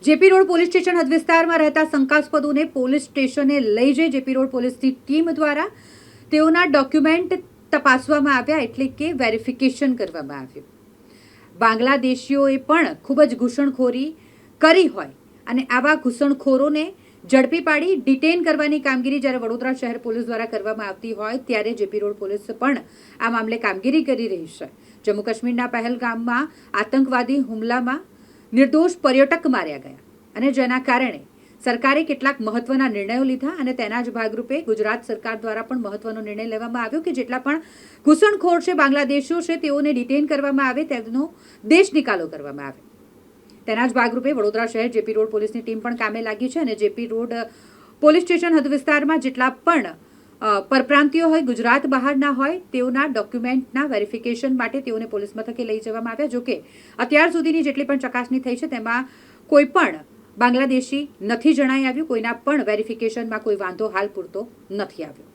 JP road police station હદ વિસ્તારમાં રહેતા શંકાસ્પદોને પોલીસ સ્ટેશને લઈ જઈ જેપી રોડ પોલીસની ટીમ દ્વારા તેઓના ડોક્યુમેન્ટ તપાસવામાં આવ્યા, એટલે કે વેરિફિકેશન કરવામાં આવ્યું. બાંગ્લાદેશીઓએ પણ ખૂબ જ ઘૂસણખોરી કરી હોય અને આવા ઘૂસણખોરોને ઝડપી પાડી ડિટેન કરવાની કામગીરી જ્યારે વડોદરા શહેર પોલીસ દ્વારા કરવામાં આવતી હોય ત્યારે જેપી રોડ પોલીસ પણ આ મામલે કામગીરી કરી રહી છે. જમ્મુ કાશ્મીરના પહેલગામમાં આતંકવાદી હુમલામાં નિર્દોષ પર્યટક માર્યા ગયા અને જેના કારણે સરકારે કેટલાક મહત્વના નિર્ણયો લીધા અને તેના જ ભાગરૂપે ગુજરાત સરકાર દ્વારા પણ મહત્વનો નિર્ણય લેવામાં આવ્યો કે જેટલા પણ ઘૂસણખોર છે, બાંગ્લાદેશીઓ છે, તેઓને ડિટેન કરવામાં આવે, તેમનો દેશ નિકાલો કરવામાં આવે. તેના જ ભાગરૂપે વડોદરા શહેર જેપી રોડ પોલીસની ટીમ પણ કામે લાગી છે અને જેપી રોડ પોલીસ સ્ટેશન હદ વિસ્તારમાં જેટલા પણ પરપ્રાંતિયો હોય, ગુજરાત બહારના હોય, તેઓના ડોક્યુમેન્ટના વેરિફિકેશન માટે તેઓને પોલીસ મથકે લઈ જવામાં આવ્યા. જોકે અત્યાર સુધીની જેટલી પણ ચકાસણી થઈ છે તેમાં કોઈ પણ બાંગ્લાદેશી નથી જણાઈ આવ્યું, કોઈના પણ વેરિફિકેશનમાં કોઈ વાંધો હાલ પૂરતો નથી આવ્યો.